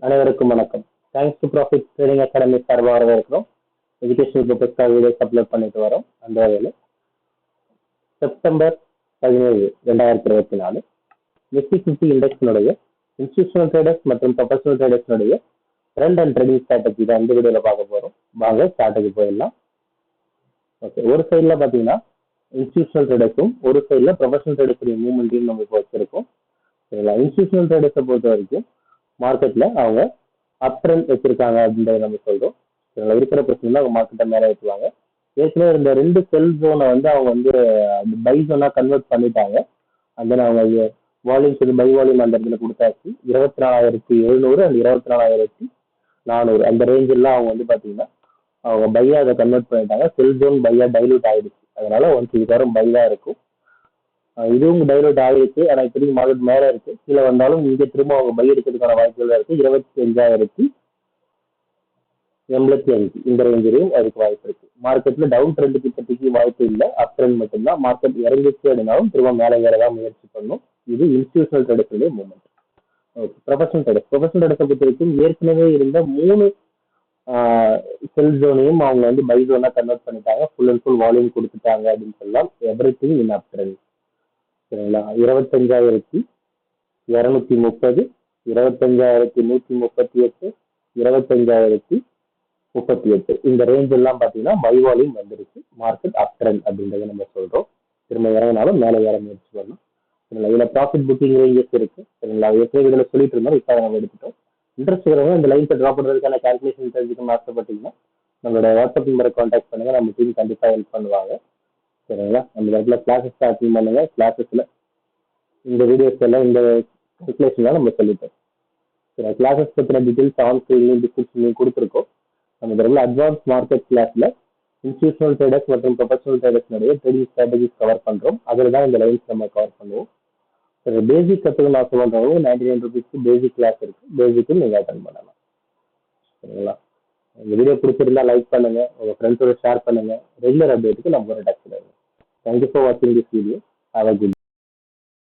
அனைவருக்கும் வணக்கம். Thanks to profit trading academy சார்பாக வரவேற்கிறோம். எஜுகேஷனல் பர்பஸ்க்காக வீடியோஸ் அப்லோட் பண்ணிட்டு வரோம். அந்த வகையில் செப்டம்பர் 17 2024 நிஃப்டி 50 இண்டெக்ஸினுடைய இன்ஸ்டிடியூஷனல் ட்ரேடர்ஸ் மற்றும் ப்ரொஃபஷனல் ட்ரேடர்ஸினுடைய ட்ரெண்ட் அண்ட் ட்ரேடிங் ஸ்ட்ராட்டஜி தான் இந்த வீடியோவில் பார்க்க போகிறோம். வாங்க ஸ்ட்ராட்டஜி போயிடலாம். ஓகே, ஒரு சைடில் பார்த்தீங்கன்னா இன்ஸ்டிடியூஷனல் ட்ரேடர்ஸும் ஒரு சைடில் ப்ரொஃபஷனல் ட்ரேடர்ஸுடைய மூவ்மெண்ட்டையும் நம்ம இப்போ வச்சிருக்கோம். சரிங்களா? இன்ஸ்டிடியூஷனல் ட்ரேடர்ஸை பொறுத்த வரைக்கும் மார்க்கெட்ல அவங்க அப் ட்ரெண்ட் வச்சிருக்காங்க அப்படின்றத நம்ம சொல்றோம். இருக்கிற பிரச்சனை அவங்க மார்க்கெட்டை மேலே ஏற்றுவாங்க. ஏற்கனவே இந்த ரெண்டு செல் ஜோனை வந்து அவங்க வந்து பை ஜோனா கன்வெர்ட் பண்ணிட்டாங்க. அந்த அவங்க வால்யூம்ஸ் வந்து பை வால்யூம் அந்த இடத்துல கொடுத்தாச்சு. 24,700 அண்ட் 24,400 அந்த ரேஞ்ச் எல்லாம் அவங்க வந்து பாத்தீங்கன்னா அவங்க பையா அதை கன்வெர்ட் பண்ணிட்டாங்க. செல் ஜோன் பையா டைலூட் ஆயிடுச்சு. அதனால ஒன்ஸ் இது வரும் பை தான் இருக்கும். இதுவும் டைலூட் ஆகிருக்கு. ஆனால் இப்போதைக்கு மார்க்கெட் மேலே இருக்கு. கீழே வந்தாலும் இங்கே திரும்ப அவங்க பை எடுக்கிறதுக்கான வாய்ப்புகள் இருக்கு. 25,085 இந்த ரேஞ்சிலையும் அதுக்கு வாய்ப்பு இருக்கு. மார்க்கெட்ல டவுன் ட்ரெண்டுக்கு இப்போதைக்கு வாய்ப்பு இல்லை. அப் ட்ரெண்ட் மட்டும்தான். மார்க்கெட் இறங்கிச்சு அப்படின்னாலும் திரும்ப மேலே ஏறதான் முயற்சி பண்ணும். இது இன்ஸ்டிடியூஷனல் ட்ரேடர்ஸுடைய மூவ்மெண்ட். ஓகே, ப்ரொஃபஷனல் ட்ரேடர்ஸை பொறுத்த வரைக்கும் ஏற்கனவே இருந்த 3 செல் ஜோனையும் அவங்க வந்து பை ஜோனா கன்வெர்ட் பண்ணிட்டாங்க. ஃபுல் அண்ட் ஃபுல் வால்யூம் கொடுத்துட்டாங்க அப்படின்னு சொல்லலாம். Every thing in up trend. சரிங்களா? 25,230, 25,138, 25,038 இந்த ரேஞ்ச் எல்லாம் பார்த்தீங்கன்னா பை வால்யூம் வந்துருச்சு. மார்க்கெட் அப் ட்ரெண்ட் அப்படின்றத நம்ம சொல்றோம். திரும்ப இறங்கினாலும் மேலே ஏற முயற்சி பண்ணணும். சரிங்களா? இதுல ப்ராஃபிட் புக்கிங் ரேஞ்சஸ் இருக்கு. சரிங்களா? ஏற்கனவே இதுல சொல்லிட்டு இருந்தோம். இப்போ நம்ம எடுத்துட்டோம். இன்ட்ரெஸ்ட் இருக்கிறவங்க இந்த லைன்ஸை ட்ராப் பண்ணுறதுக்கான கால்குலேஷன் தெரிஞ்சுக்கணும்னு ஆசைப்பட்டீங்கன்னா நம்மளோட வாட்ஸ்அப் நம்பரை கான்டாக்ட் பண்ணுங்க. நம்ம டீம் கண்டிப்பாக ஹெல்ப் பண்ணுவாங்க. சரிங்களா? நம்ம இடத்துல கிளாஸஸ் அட்டெண்ட் பண்ணுங்க. கிளாஸஸ்ல இந்த வீடியோஸ் எல்லாம் இந்த கால்குலேஷன்லாம் நம்ம சொல்லிட்டோம். சரி, கிளாஸஸ் பற்றின டீட்டெயில்ஸ் ஆன் ஸ்க்ரீன்லையும் டிஸ்கிரிப்ஷன்லையும் கொடுத்துருக்கோம். நம்ம இதில் அட்வான்ஸ் மார்க்கெட் கிளாஸ்ல இன்ஸ்டிடியூஷனல் ட்ரேடர்ஸ் மற்றும் ப்ரொஃபஷனல் ட்ரேடர்ஸ்னுடைய ட்ரேடிங் ஸ்ட்ராட்டஜிஸ் கவர் பண்றோம். அதில் தான் இந்த லைன்ஸ் நம்ம கவர் பண்ணுவோம். சரி, பேசிக் கற்றுக்கணும் ஆசைப்படுறவங்க 99 ரூபீஸ்க்கு பேசிக் கிளாஸ் இருக்கு. பேசிக்கும் நீங்க அட்டன் பண்ணலாம். சரிங்களா? இந்த வீடியோ பிடிச்சிருந்தா லைக் பண்ணுங்க, உங்க ஃப்ரெண்ட்ஸோட ஷேர் பண்ணுங்க. ரெகுலர் அப்டேட்டுக்கு நம்ம ஒரு டச் பண்ணுங்க. தேங்க்யூ ஃபார் வாட்சிங் this video. Have a good